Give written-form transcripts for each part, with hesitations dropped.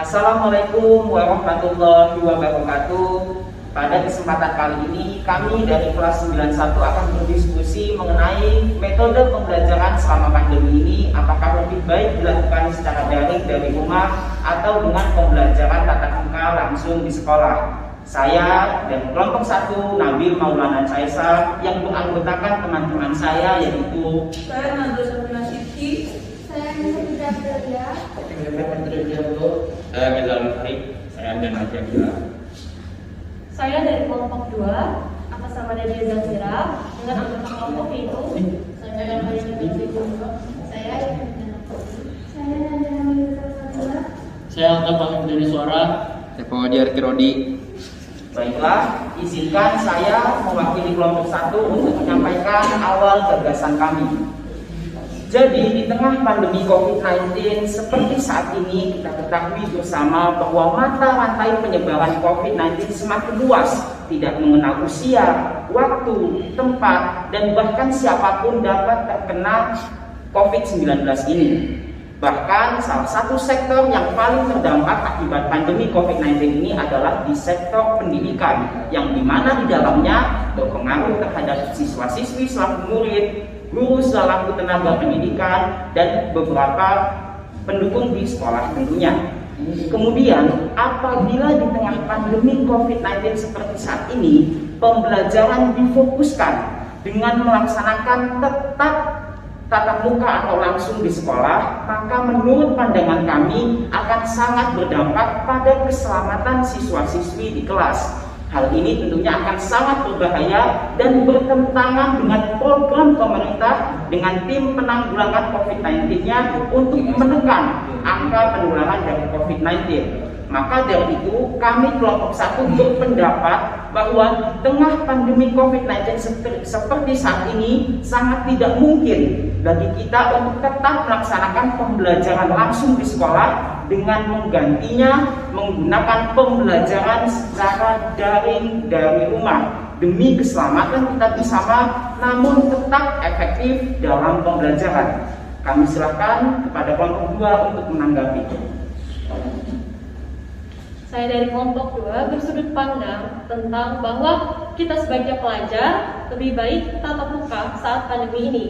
Assalamualaikum warahmatullahi wabarakatuh. Pada kesempatan kali ini kami dari kelas 91 akan berdiskusi mengenai metode pembelajaran selama pandemi ini, apakah lebih baik dilakukan secara daring dari rumah atau dengan pembelajaran tatap muka langsung di sekolah. Saya dan kelompok 1 Nabil Maulana Caisa yang beranggotakan teman-teman saya yaitu saya Nabil Sabina Siti, saya Nisa Fidaria, saya Mizal Farid, saya Andana Jabila. Saya dari kelompok 2 atas nama Nadia Zafira dengan anggota kelompok yaitu saya Nandana Fatima, saya Al-Tabah dari Suara, Saya Fawajar Kirodi. Baiklah, izinkan saya mewakili kelompok 1 untuk menyampaikan awal gagasan kami. Jadi di tengah pandemi COVID-19 seperti saat ini kita ketahui bersama bahwa mata rantai penyebaran COVID-19 semakin luas, tidak mengenal usia, waktu, tempat, dan bahkan siapapun dapat terkena COVID-19 ini. Bahkan salah satu sektor yang paling terdampak akibat pandemi COVID-19 ini adalah di sektor pendidikan, yang dimana di dalamnya berpengaruh terhadap siswa-siswi selaku murid, guru selaku tenaga pendidikan, dan beberapa pendukung di sekolah tentunya. Kemudian apabila di tengah pandemi COVID-19 seperti saat ini, pembelajaran difokuskan dengan melaksanakan tetap tatap muka atau langsung di sekolah, maka menurut pandangan kami akan sangat berdampak pada keselamatan siswa-siswi di kelas. Hal ini tentunya akan sangat berbahaya dan bertentangan dengan program pemerintah dengan tim penanggulangan COVID-19-nya untuk menekan angka penularan dari COVID-19. Maka dari itu kami kelompok 1 berpendapat bahwa di tengah pandemi COVID-19 seperti saat ini sangat tidak mungkin bagi kita untuk tetap melaksanakan pembelajaran langsung di sekolah dengan menggantinya menggunakan pembelajaran secara daring dari rumah demi keselamatan kita bersama, namun tetap efektif dalam pembelajaran. Kami silakan kepada kelompok 2 untuk menanggapi. Saya dari kelompok 2 bersudut pandang tentang bahwa kita sebagai pelajar lebih baik tatap muka saat pandemi ini.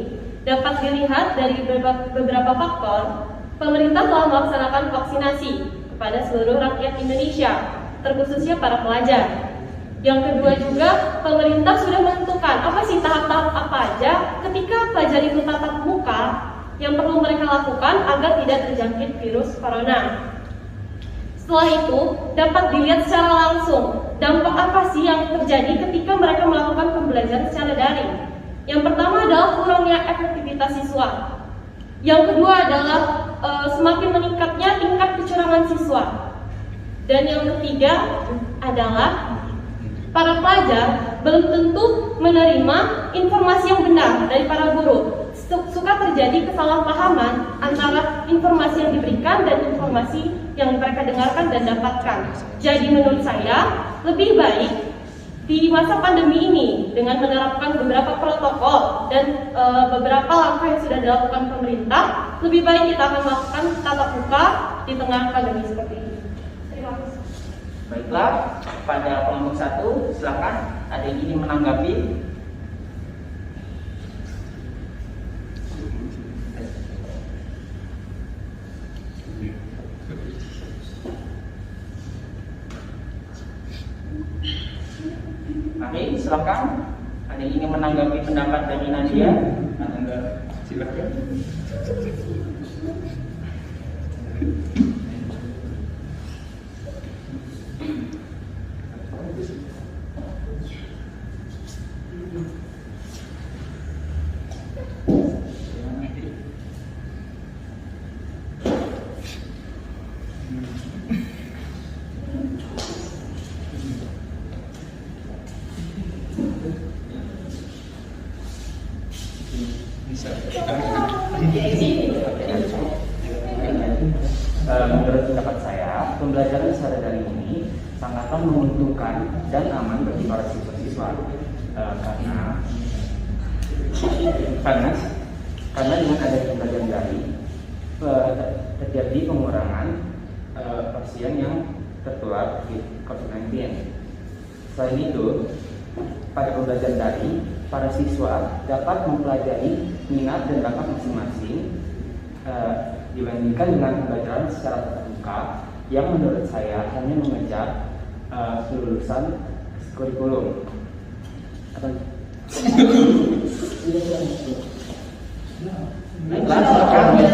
Dapat dilihat dari beberapa faktor, pemerintah telah melaksanakan vaksinasi kepada seluruh rakyat Indonesia, terkhususnya para pelajar. Yang kedua juga, pemerintah sudah menentukan apa sih tahap-tahap apa aja ketika pelajar itu tatap muka yang perlu mereka lakukan agar tidak terjangkit virus corona. Setelah itu, dapat dilihat secara langsung dampak apa sih yang terjadi ketika mereka melakukan pembelajaran secara daring. Yang pertama adalah kurangnya efektivitas siswa. Yang kedua adalah semakin meningkatnya tingkat kecurangan siswa. Dan yang ketiga adalah para pelajar belum tentu menerima informasi yang benar dari para guru. Suka terjadi kesalahpahaman antara informasi yang diberikan dan informasi yang mereka dengarkan dan dapatkan. Jadi menurut saya lebih baik di masa pandemi ini dengan menerapkan beberapa protokol dan beberapa langkah yang sudah dilakukan pemerintah, lebih baik kita akan melakukan tatap muka di tengah pandemi seperti ini. Terima kasih. Baiklah, pada kelompok 1 silakan ada yang ingin menanggapi. Oke, silakan. Ada yang ingin menanggapi pendapat dari Nadia? Silakan. Menurut pendapat saya, pembelajaran secara daring ini sangatlah menguntungkan dan aman bagi para siswa-siswa karena dengan adanya pembelajaran daring terjadi pengurangan pasien yang tertular COVID-19. Selain itu, pada pembelajaran daring, para siswa dapat mempelajari minat dan bakat masing-masing dibandingkan dengan pembelajaran secara tatap muka yang menurut saya hanya mengejar kelulusan kurikulum. Ada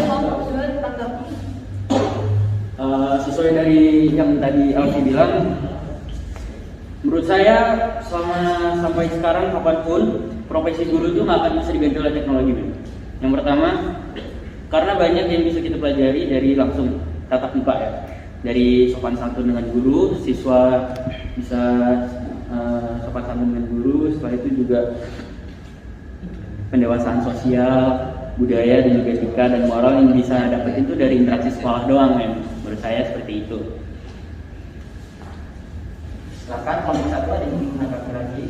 kelompok juga ditanggapi. Sesuai dari yang tadi Alfi bilang, menurut saya sampai sekarang kapanpun profesi guru itu nggak akan bisa diganti oleh teknologi, men. Yang pertama, karena banyak yang bisa kita pelajari dari langsung tatap muka ya, dari sopan santun dengan guru, siswa bisa sopan santun dengan guru. Setelah itu juga pendewasaan sosial, budaya dan juga etika dan moral yang bisa dapat itu dari interaksi sekolah doang, men. Menurut saya seperti itu. Silakan kelompok satu ada yang ingin menanggapi lagi.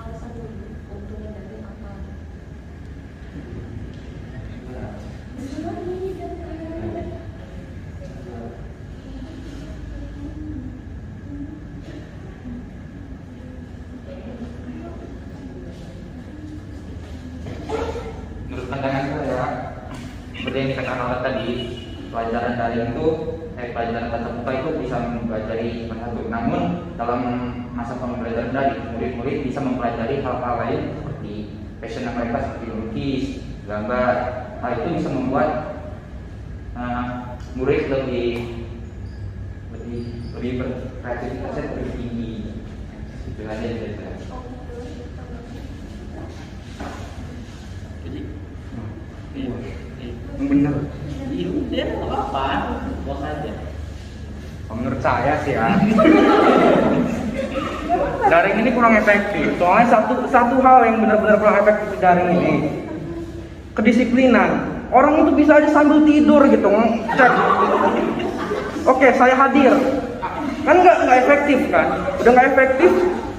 Alasan untuk negatif apa? Menurut pandangan saya, seperti yang dikatakan awal tadi, pelajaran daring itu, pelajaran tatap muka itu bisa mempelajari satu. Namun dalam masa pembelajaran daring, murid-murid bisa mempelajari hal-hal lain seperti passion mereka seperti melukis, gambar. Hal itu bisa membuat murid lebih berkreativitasnya lebih tinggi. Itu aja dari saya. Benar. Iya, nggak apa-apa, buat aja. Menurut saya sih ya, daring ini kurang efektif. Soalnya satu hal yang benar-benar kurang efektif di daring ini, kedisiplinan. Orang itu bisa aja sambil tidur gitu, cek. Oke, saya hadir. Kan nggak efektif kan? Udah nggak efektif,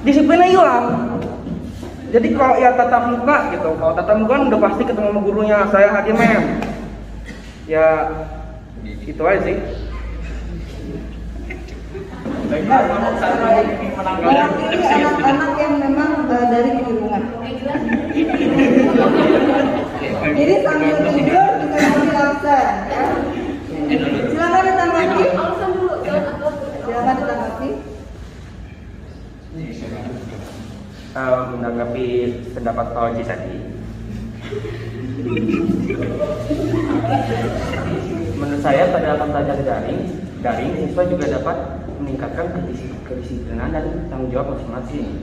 disiplinnya hilang. Jadi kalau ya tatap muka gitu, kalau tatap muka kan udah pasti ketemu sama gurunya, saya hadir mem. Ya, gitu aja sih. Mewakili anak-anak yang memang dari lingkungan. Jadi sambil tidur bisa ngambil alasan, ya. Silakan ditanggapi. Alasan dulu, jangan apa. Silakan ditanggapi. Menanggapi pendapat Pak Oji tadi, menurut saya pada pembelajaran daring siswa juga dapat meningkatkan kedisiplinan dan tanggung jawab masing-masing.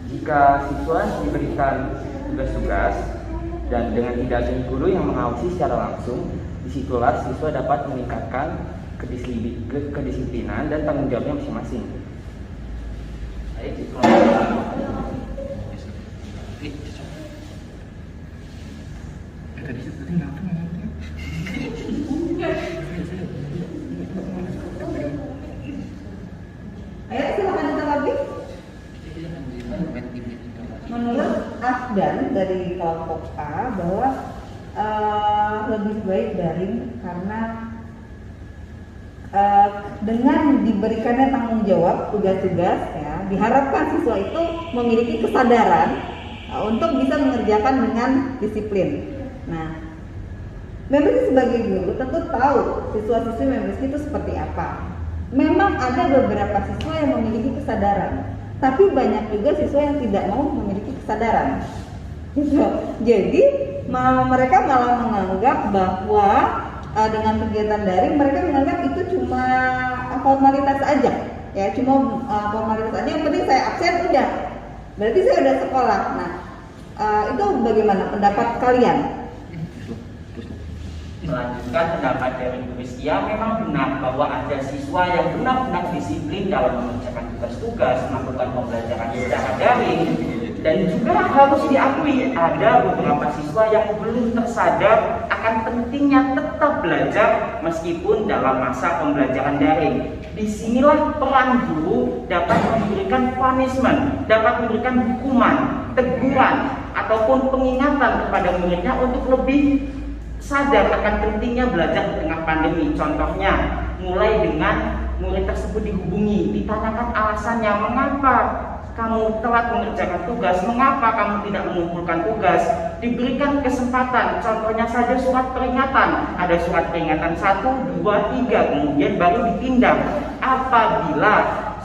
Jika siswa diberikan tugas-tugas dan dengan tidak ada guru yang mengawasi secara langsung, disitulah siswa dapat meningkatkan kedisiplinan dan tanggung jawabnya masing-masing. Ayo silakan ditanggapi. Menurut Afdan dari kelompok A bahwa lebih baik daring karena dengan diberikannya tanggung jawab tugas-tugas ya, diharapkan siswa itu memiliki kesadaran untuk bisa mengerjakan dengan disiplin. Nah, Memberski sebagai guru tentu tahu siswa-siswi Memberski itu seperti apa. Memang ada beberapa siswa yang memiliki kesadaran, tapi banyak juga siswa yang tidak mau memiliki kesadaran. Gitu. Jadi mereka malah menganggap bahwa dengan kegiatan daring mereka menganggap itu cuma formalitas aja, ya cuma formalitas aja. Yang penting saya absen udah, berarti saya udah sekolah. Nah, itu bagaimana pendapat kalian? Melanjutkan pendapat dari Bu Rizkia, memang benar bahwa ada siswa yang benar-benar disiplin dalam mengerjakan tugas-tugas, melakukan pembelajaran secara daring, dan juga harus diakui ada beberapa siswa yang belum tersadar akan pentingnya tetap belajar meskipun dalam masa pembelajaran daring. Disinilah peran guru dapat memberikan punishment, dapat memberikan hukuman teguran ataupun pengingatan kepada muridnya untuk lebih sadar akan pentingnya belajar di tengah pandemi. Contohnya, mulai dengan murid tersebut dihubungi, ditanyakan alasannya mengapa kamu telat mengerjakan tugas, mengapa kamu tidak mengumpulkan tugas, diberikan kesempatan, contohnya saja surat peringatan, ada surat peringatan 1, 2, 3, kemudian baru ditindak. Apabila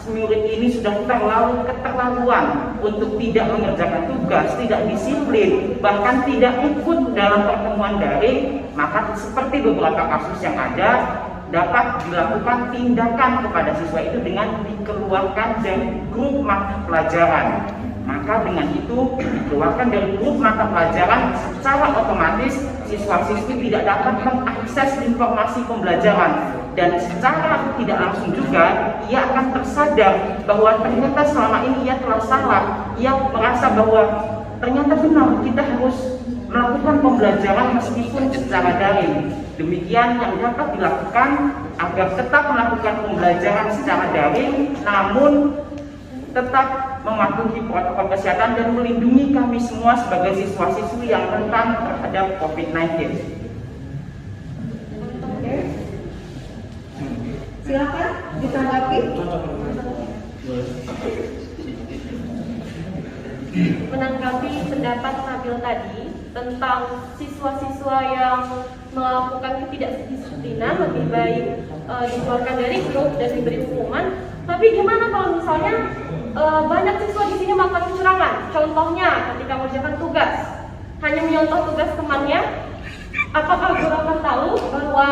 murid ini sudah terlalu keterlaluan untuk tidak mengerjakan tugas, tidak disiplin, bahkan tidak ikut dalam pertemuan daring, maka seperti beberapa kasus yang ada, dapat dilakukan tindakan kepada siswa itu dengan dikeluarkan dari grup mata pelajaran. Maka dengan itu dikeluarkan dari grup mata pelajaran, secara otomatis siswa-siswi tidak dapat mengakses informasi pembelajaran, dan secara tidak langsung juga ia akan tersadar bahwa ternyata selama ini ia telah salah. Ia merasa bahwa ternyata benar kita harus melakukan pembelajaran meskipun secara daring. Demikian yang dapat dilakukan agar tetap melakukan pembelajaran secara daring, namun tetap mematuhi protokol kesehatan dan melindungi kami semua sebagai siswa-siswi yang rentan terhadap COVID-19. Silakan ditanggapi. Menanggapi pendapat Nabil tadi tentang siswa-siswa yang melakukan ketidakdisiplinan, lebih baik dikeluarkan dari grup dan diberi hukuman. Tapi gimana kalau misalnya banyak siswa di sini melakukan kecurangan? Contohnya ketika mengerjakan tugas hanya menyontoh tugas temannya, apakah guru akan tahu bahwa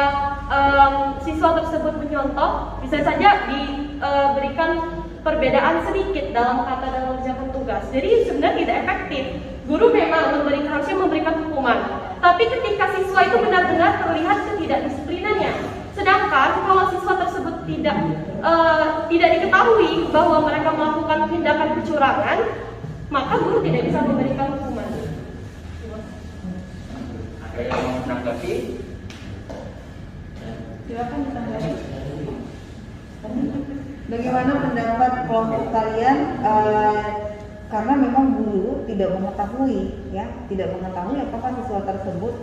siswa tersebut menyontoh? Bisa saja diberikan perbedaan sedikit dalam kata dalam mengerjakan tugas. Jadi sebenarnya tidak efektif. Guru memang harusnya memberikan hukuman, tapi ketika siswa itu benar-benar terlihat ketidakdisiplinannya. Sedangkan kalau siswa tersebut tidak diketahui bahwa mereka melakukan tindakan kecurangan, maka guru tidak bisa memberikan hukuman. Ada yang mau menanggapi? Silakan ditanggapi. Bagaimana pendapat kelompok kalian? Karena memang guru tidak mengetahui, apakah siswa tersebut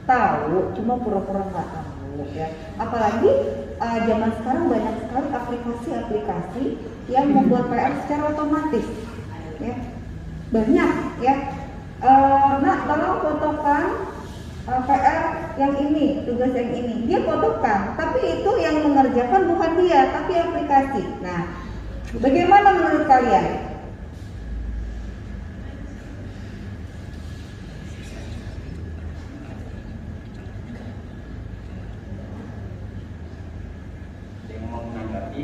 tahu, cuma pura-pura nggak tahu, ya. Apalagi zaman sekarang banyak sekali aplikasi-aplikasi yang membuat PR secara otomatis, ya. Banyak, ya. Nah, tolong fotokan PR yang ini, tugas yang ini, dia fotokan, tapi itu yang mengerjakan bukan dia, tapi aplikasi. Nah, bagaimana menurut kalian? Yang mau menanggapi?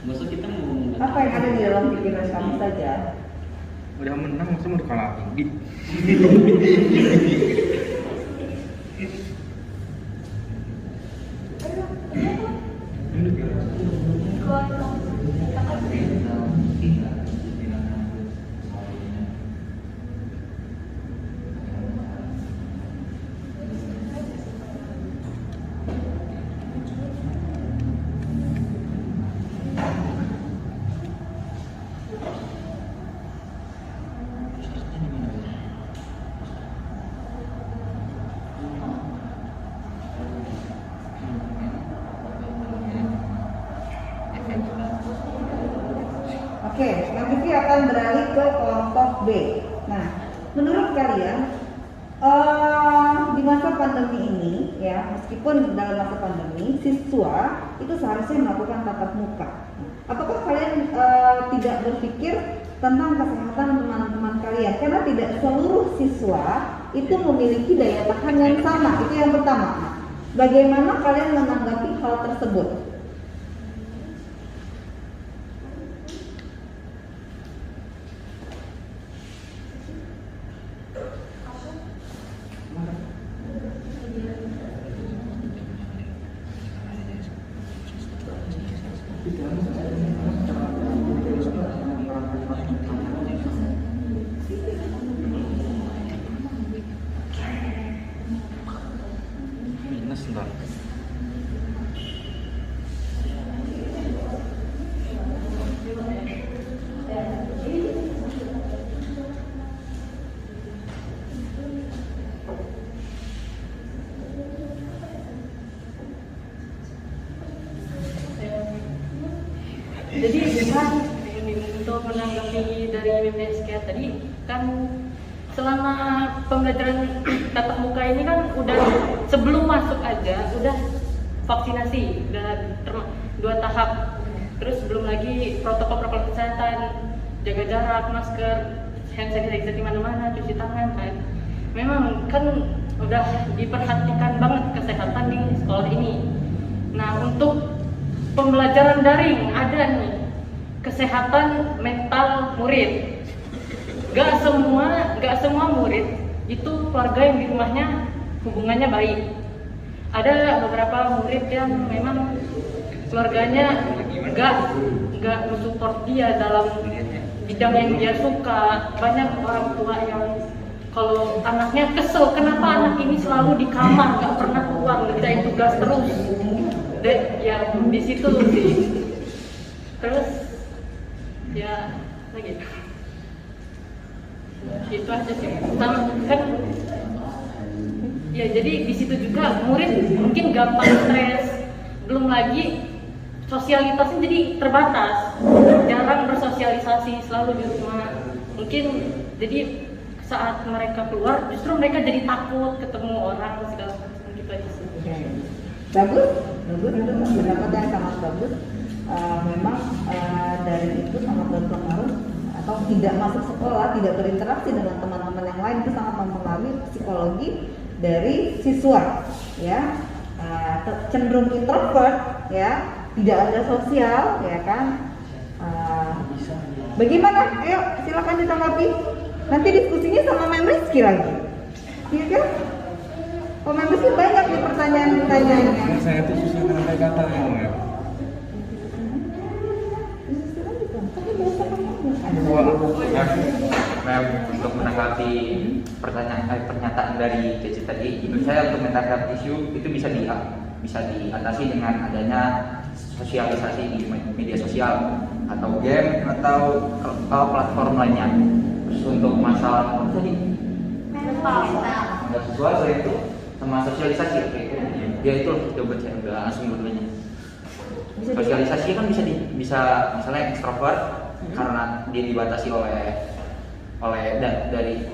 Maksud kita mau Apa yang ada di dalam pikiran kamu saja? Udah menang masa mau kalah lagi. Oke, nanti akan beralih ke kelompok B. Nah, menurut kalian di masa pandemi ini, ya, meskipun dalam masa pandemi, siswa itu seharusnya melakukan tatap muka. Apakah kalian tidak berpikir tentang kesehatan teman-teman kalian? Karena tidak seluruh siswa itu memiliki daya tahan yang sama. Itu yang pertama. Nah, bagaimana kalian menanggapi hal tersebut? Minus ntar. menanggapi dari MMSK tadi kan, selama pembelajaran tatap muka ini kan udah sebelum masuk aja udah vaksinasi, udah 2 tahap. Terus belum lagi protokol kesehatan, jaga jarak, masker, hand sanitizer di mana-mana, cuci tangan kan. Memang kan udah diperhatikan banget kesehatan di sekolah ini. Nah, untuk pembelajaran daring ada nih kesehatan mental murid. Gak semua murid itu keluarga yang di rumahnya hubungannya baik. Ada beberapa murid yang memang keluarganya gak mensupport dia dalam bidang yang dia suka. Banyak orang tua yang kalau anaknya kesel, kenapa anak ini selalu di kamar, gak pernah keluar, ngerjain tugas terus. Ya di situ sih. Terus ya lagi. Itu aja sih. Sama kan. Ya jadi di situ juga murid mungkin gampang stres. Belum lagi sosialitasnya jadi terbatas. Jarang bersosialisasi, selalu di rumah. Mungkin jadi saat mereka keluar justru mereka jadi takut ketemu orang segala macam gitu aja sih. Bagus itu pendapat yang sangat bagus. Memang dari itu sangat berpengaruh, atau tidak masuk sekolah, tidak berinteraksi dengan teman-teman yang lain itu sangat mempengaruhi psikologi dari siswa, ya. Cenderung introvert, ya, tidak ada sosial, ya kan. Bagaimana? Ayo silakan ditanggapi. Nanti diskusinya sama Mem Rizky lagi, iya kan? Oh, Mem Rizky banyak nih pertanyaan-pertanyaannya. Saya tuh susah ngerti kata ya. Untuk menanggapi pernyataan dari Cece tadi, menurut saya untuk menanggapi isu itu bisa diatasi dengan adanya sosialisasi di media sosial atau game atau platform lainnya. Terus untuk masalah apa tadi? Ada sesuatu itu sama sosialisasi, oke. Ya itu coba saya udah langsung bertanya. Sosialisasi kan bisa misalnya ekstrovert karena dia dibatasi oleh dari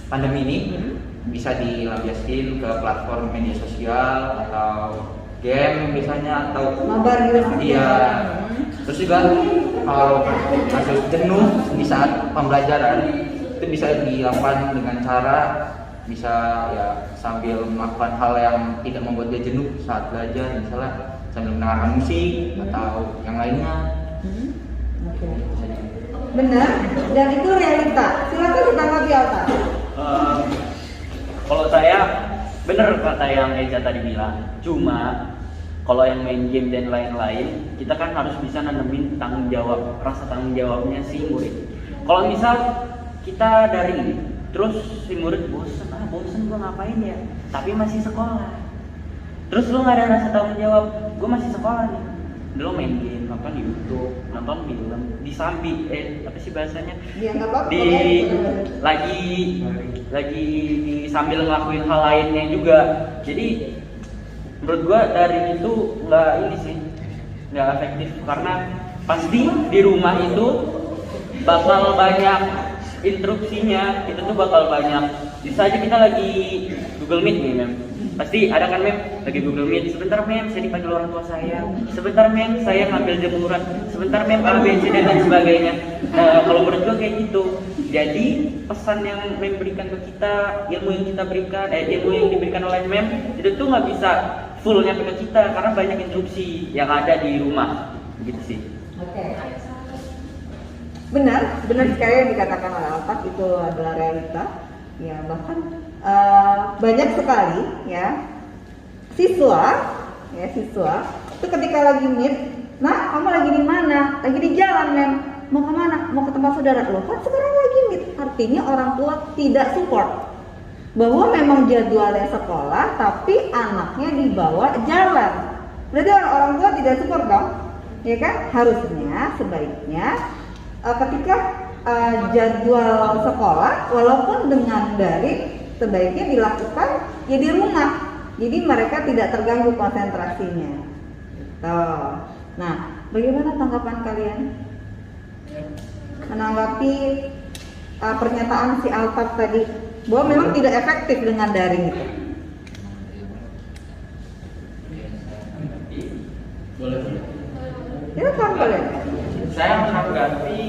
pandemi ini, bisa dilampiaskan ke platform media sosial atau game misalnya, atau mabar gitu. Iya. Terus juga kalau masih jenuh di saat pembelajaran itu bisa dilakukan dengan cara bisa ya sambil melakukan hal yang tidak membuat dia jenuh saat belajar, misalnya sambil mendengarkan musik atau yang lainnya. Oke. Benar, dan itu realita. Silakan ditanggapi Alta. Kalau saya benar kata yang Eja tadi bilang. Cuma kalau yang main game dan lain-lain, kita kan harus bisa nanemin tanggung jawab, rasa tanggung jawabnya si murid. Kalau misal kita daring, terus si murid bosen gue ngapain ya, tapi masih sekolah. Terus lu nggak ada rasa tanggung jawab, gue masih sekolah nih. Lu main game, nonton YouTube, nonton film, disambi, apa sih bahasanya? Ya, nggak apa-apa. Lagi sambil ngelakuin hal lainnya juga. Jadi menurut gua dari itu nggak efektif, karena pasti di rumah itu bakal banyak interupsinya. Kita tuh bakal banyak. Bisa aja kita lagi Google Meet nih, Mem. Pasti ada kan, Mem, lagi Google Meet. Sebentar, Mem, saya dipanggil orang tua saya. Sebentar, Mem, saya ngambil jemuran. Sebentar, Mem, A, B, C, dan lain sebagainya. Nah, kalau menurut gua kayak gitu. Jadi pesan yang Mem berikan ke kita, ilmu yang diberikan oleh Mem itu tuh nggak bisa full nyampe ke kita karena banyak interupsi yang ada di rumah, gitu sih. Oke. Benar sekali yang dikatakan oleh Alta, itu adalah realita. Ya, bahkan banyak sekali ya siswa itu ketika lagi meet, nah kamu lagi di mana? Lagi di jalan, Mem. Mau kemana? Mau ke tempat saudara lo? Kan sekarang lagi meet. Artinya orang tua tidak support bahwa memang jadwalnya sekolah, tapi anaknya dibawa jalan. Berarti orang tua tidak support dong, ya kan? Harusnya sebaiknya ketika jadwal sekolah, walaupun dengan daring, sebaiknya dilakukan ya di rumah. Jadi mereka tidak terganggu konsentrasinya. Nah, bagaimana tanggapan kalian? menanggapi pernyataan si Altaf tadi bahwa memang tidak efektif dengan daring itu? Silakan boleh. Saya menanggapi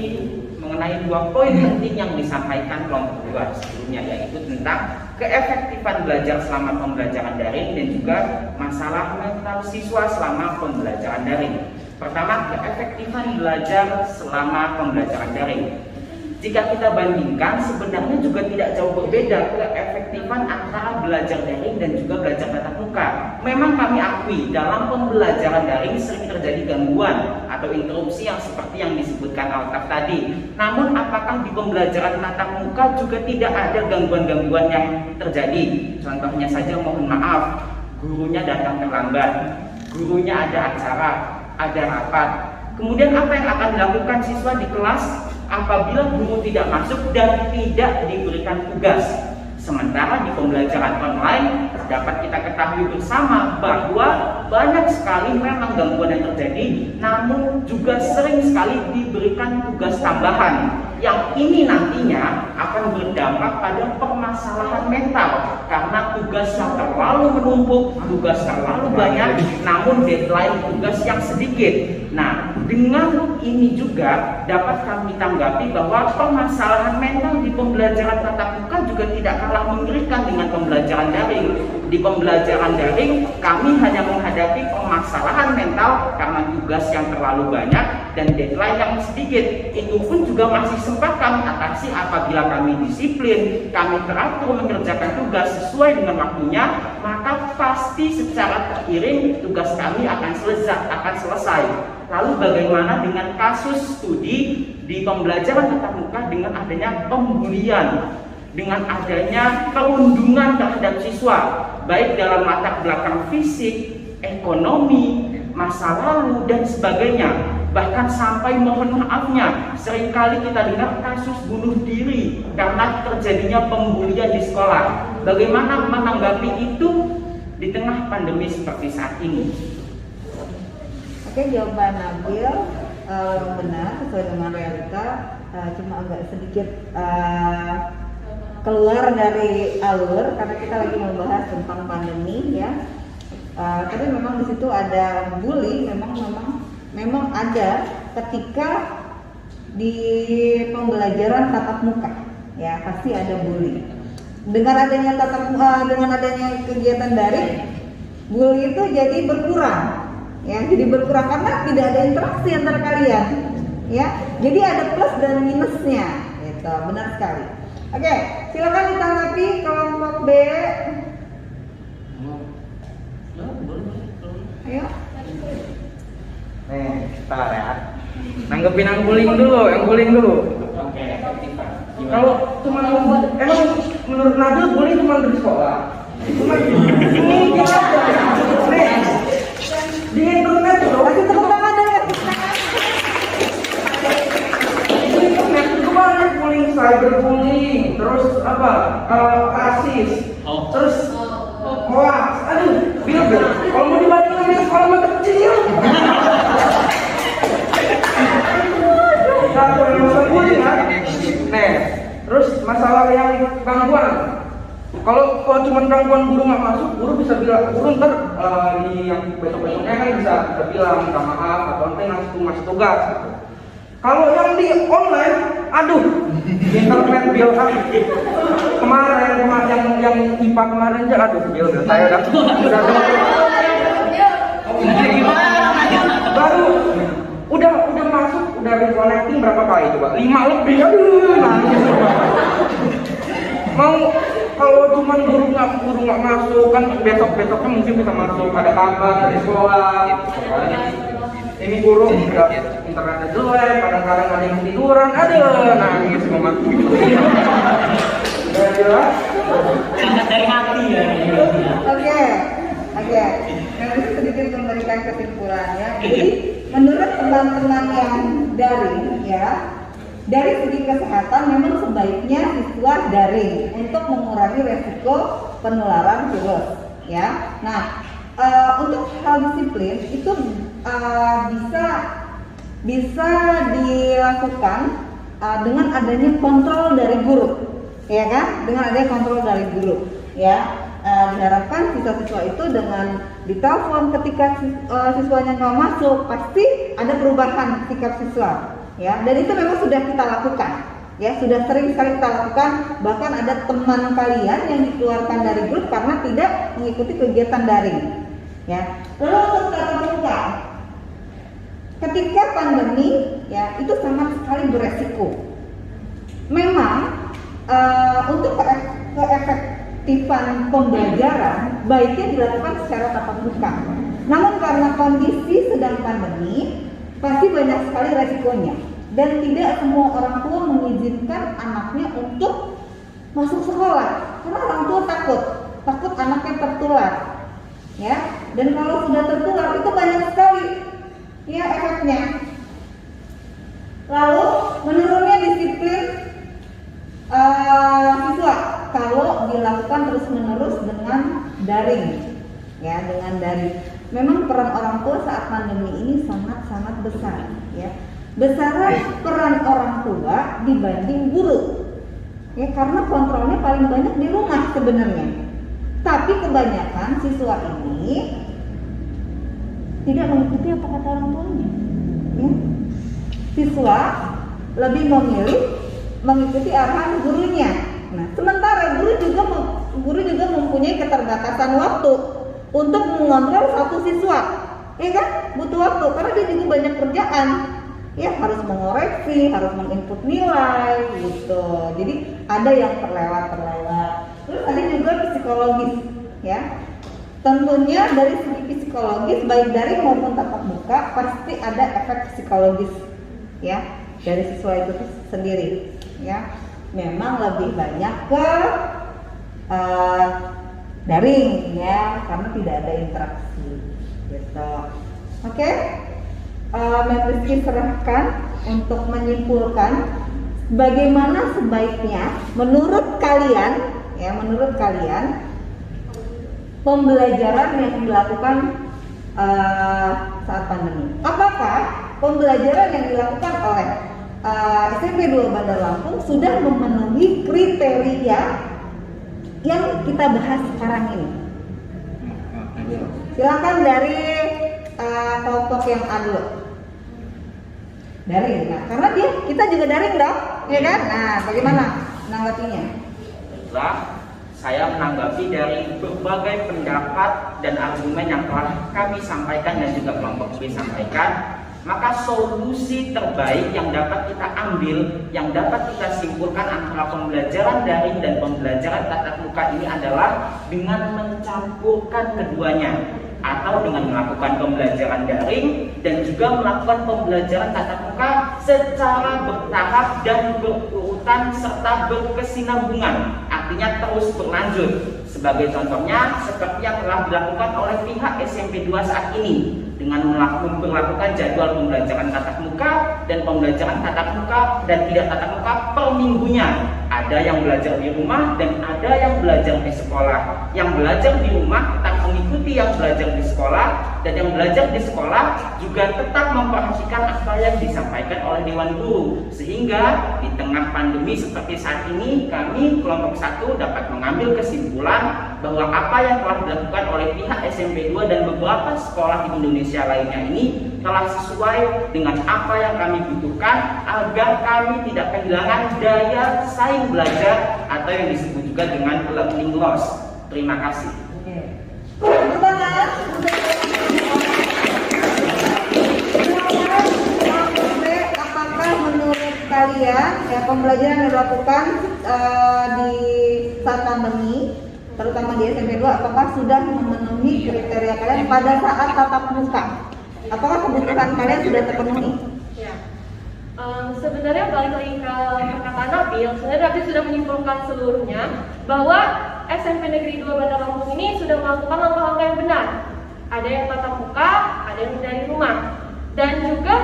mengenai 2 poin penting yang disampaikan kelompok 2 sebelumnya, yaitu tentang keefektifan belajar selama pembelajaran daring dan juga masalah mental siswa selama pembelajaran daring. Pertama, keefektifan belajar selama pembelajaran daring. Jika kita bandingkan, sebenarnya juga tidak jauh berbeda keefektifan antara belajar daring dan juga belajar tatap muka. Memang kami akui dalam pembelajaran daring sering terjadi gangguan atau interupsi yang seperti yang disebutkan Altaf tadi. Namun apakah di pembelajaran tatap muka juga tidak ada gangguan-gangguan yang terjadi? Contohnya saja, mohon maaf, gurunya datang terlambat, gurunya ada acara, ada rapat. Kemudian apa yang akan dilakukan siswa di kelas apabila guru tidak masuk dan tidak diberikan tugas? Sementara di pembelajaran online dapat kita ketahui bersama bahwa banyak sekali memang gangguan yang terjadi, namun juga sering sekali diberikan tugas tambahan yang ini nantinya akan berdampak pada permasalahan mental karena tugas yang terlalu menumpuk, tugas terlalu banyak, namun deadline tugas yang sedikit. Nah, dengan ini juga dapat kami tanggapi bahwa permasalahan mental di pembelajaran tatap muka juga tidak kalah mengerikan dengan pembelajaran daring. Di pembelajaran daring kami hanya menghadapi permasalahan mental karena tugas yang terlalu banyak dan deadline yang sedikit. Itu pun juga masih sempat kami atasi apabila kami disiplin, kami teratur mengerjakan tugas sesuai dengan waktunya, maka pasti secara teriring tugas kami akan selesai. Lalu bagaimana dengan kasus studi di pembelajaran tatap muka dengan adanya pembulian, dengan adanya perundungan terhadap siswa, baik dalam latar belakang fisik, ekonomi, masa lalu, dan sebagainya. Bahkan sampai mohon maafnya, seringkali kita dengar kasus bunuh diri karena terjadinya pembulian di sekolah. Bagaimana menanggapi itu di tengah pandemi seperti saat ini? Oke, jawaban Nabil benar sesuai dengan realita, cuma agak sedikit keluar dari alur karena kita lagi membahas tentang pandemi ya. Tapi memang di situ ada bully, memang ada ketika di pembelajaran tatap muka ya, pasti ada bully. Dengan adanya kegiatan daring, bully itu jadi berkurang. Ya, jadi berkurang karena tidak ada interaksi antara kalian, ya. Jadi ada plus dan minusnya, gitu. Benar sekali. Oke, silakan ditanggapi kelompok B. Ayo. Nih, bentar ya. Nanggepin yang bullying dulu. Oke, efektifan. Kalau cuma emang menurut Nabil bullying cuma di sekolah. Cuma ini kita di internet loh. Kasih tepuk tangan deh. Di internet itu banyak bullying, cyberbullying, terus apa? Rasis, terus hoax. Aduh, Bil, kalau mau dibandingin sama sekolah mata kecil. Satu yang masalah bullying kan? Nih, terus masalah yang gangguan. Kalau cuma gangguan guru nggak masuk, guru bisa bilang, guru ntar di yang besok-besoknya kan bisa bilang minta maaf atau nanti ngasih tugas. Kalau yang di online, aduh, internet bil kemarin yang IPA kemarin aja, aduh bil saya udah baru udah masuk, udah reconnecting berapa kali coba? 5 lebih, aduh nangis. Mau kalau cuma guru nggak masuk kan besoknya mungkin bisa masuk, ada kabar dari sekolah. Ini guru nggak internetnya jelek, kadang-kadang ada yang tiduran, aduh nangis mama. Udah jelas? Sangat dari hati ya. Oke. Nanti sedikit memberikan kesimpulannya. Jadi menurut teman-teman yang daring ya, dari segi kesehatan memang sebaiknya siswa daring untuk mengurangi resiko penularan virus ya. Nah, untuk hal disiplin itu bisa dilakukan dengan adanya kontrol dari guru, ya kan? Dengan adanya kontrol dari guru, ya. Diharapkan siswa-siswa itu dengan ditelepon ketika siswanya nggak masuk, pasti ada perubahan sikap siswa, ya. Dan itu memang sudah kita lakukan, ya, sudah sering sekali kita lakukan. Bahkan ada teman kalian yang dikeluarkan dari grup karena tidak mengikuti kegiatan daring, ya. Lalu untuk tatap muka, ketika pandemi, ya, itu sangat sekali beresiko. Memang untuk keefektifan pembelajaran baiknya dilakukan secara tatap muka. Namun karena kondisi sedang pandemi, pasti banyak sekali resikonya dan tidak semua orang tua mengizinkan anaknya untuk masuk sekolah karena orang tua takut anaknya tertular, ya. Dan kalau sudah tertular itu banyak sekali, ya, efeknya. Lalu menurunnya disiplin siswa kalau dilakukan terus-menerus dengan daring, ya, dengan daring. Memang peran orang tua saat pandemi ini sangat-sangat besar, ya. Besaran peran orang tua dibanding guru, ya, karena kontrolnya paling banyak di rumah sebenarnya. Tapi kebanyakan siswa ini tidak mengikuti apa kata orang tuanya, ya. Siswa lebih memilih mengikuti arahan gurunya. Nah, sementara guru juga mempunyai keterbatasan waktu untuk mengontrol satu siswa, ya kan? Butuh waktu karena dia juga banyak kerjaan, ya, harus mengoreksi, harus menginput nilai, gitu. Jadi ada yang terlewat. Terus ada juga psikologis, ya. Tentunya dari segi psikologis baik daring maupun tatap muka pasti ada efek psikologis, ya, dari siswa itu sendiri, ya. Memang lebih banyak ke daring, ya, karena tidak ada interaksi, gitu. Oke, Rizky serahkan untuk menyimpulkan bagaimana sebaiknya menurut kalian, ya, pembelajaran yang dilakukan saat pandemi. Apakah pembelajaran yang dilakukan oleh SMP 2 Bandar Lampung sudah memenuhi kriteria yang kita bahas sekarang ini? Silakan dari kelompok yang A dulu. Daring, nah, karena kita juga daring dong, ya kan? Nah, bagaimana menanggapinya? Baiklah, saya menanggapi dari berbagai pendapat dan argumen yang telah kami sampaikan dan juga kelompok B sampaikan. Maka solusi terbaik yang dapat kita ambil, yang dapat kita simpulkan antara pembelajaran daring dan pembelajaran tatap muka ini adalah dengan mencampurkan keduanya, atau dengan melakukan pembelajaran daring dan juga melakukan pembelajaran tatap muka secara bertahap dan berurutan serta berkesinambungan, artinya terus berlanjut. Sebagai contohnya seperti yang telah dilakukan oleh pihak SMP 2 saat ini dengan memperlakukan jadwal pembelajaran tatap muka dan pembelajaran tatap muka dan tidak tatap muka per minggunya. Ada yang belajar di rumah dan ada yang belajar di sekolah. Yang belajar di rumah tetap mengikuti yang belajar di sekolah, dan yang belajar di sekolah juga tetap memperhatikan apa yang disampaikan oleh Dewan Guru. Sehingga di tengah pandemi seperti saat ini, kami kelompok 1 dapat mengambil kesimpulan bahwa apa yang telah dilakukan oleh pihak SMP 2 dan beberapa sekolah di Indonesia lainnya ini telah sesuai dengan apa yang kami butuhkan agar kami tidak kehilangan daya saing belajar atau yang disebut juga dengan learning loss. Terima kasih. Apakah menurut kalian, ya, pembelajaran yang dilakukan di saat pandemi, terutama di SMP 2, apakah sudah memenuhi kriteria kalian pada saat tatap muka? Apakah kebutuhan kalian sudah terpenuhi? Ya. Sebenarnya balik lagi ke perkataan Nabil, sebenarnya Nabil sudah menyimpulkan seluruhnya bahwa SMP Negeri 2 Bandar Lampung ini sudah melakukan langkah-langkah yang benar. Ada yang tatap muka, ada yang dari rumah. Dan juga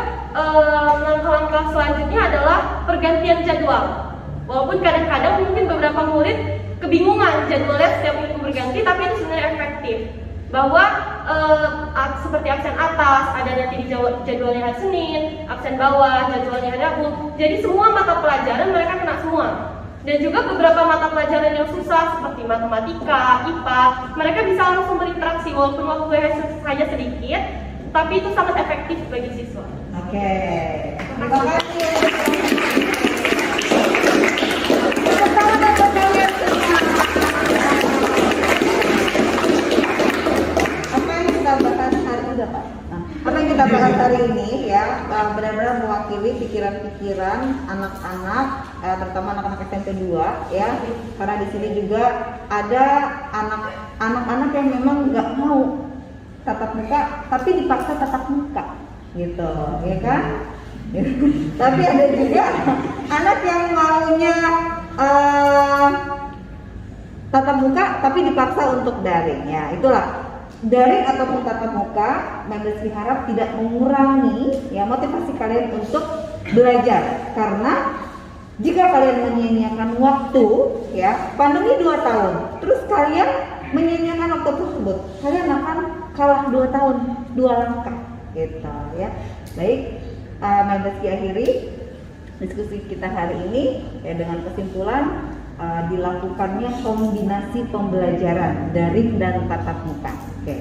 langkah-langkah selanjutnya adalah pergantian jadwal. Walaupun kadang-kadang mungkin beberapa murid kebingungan jadwalnya setiap minggu berganti, tapi itu sebenarnya efektif. bahwa seperti absen atas ada nanti di jadwalnya hari Senin, absen bawah jadwalnya hari Rabu. Jadi semua mata pelajaran mereka kena semua. Dan juga beberapa mata pelajaran yang susah seperti matematika, IPA, mereka bisa langsung berinteraksi walaupun waktunya hanya sedikit, tapi itu sangat efektif bagi siswa. Oke. Terima kasih. Apa yang kita bahas hari ini ya benar-benar mewakili pikiran-pikiran anak-anak, terutama anak-anak SMP 2 ya, karena di sini juga ada anak-anak yang memang nggak mau tatap muka tapi dipaksa tatap muka gitu ya kan. Tapi ada juga anak yang maunya tatap muka tapi dipaksa untuk daring ya. Itulah daring ataupun tatap muka, Mendesri harap tidak mengurangi ya motivasi kalian untuk belajar, karena jika kalian menyia-nyiakan waktu ya, pandemi 2 tahun, terus kalian menyia-nyiakan waktu tersebut, kalian akan kalah 2 tahun, 2 langkah gitu ya. Baik, Mendesri akhiri diskusi kita hari ini ya dengan kesimpulan dilakukannya kombinasi pembelajaran daring dan tatap muka. Oke.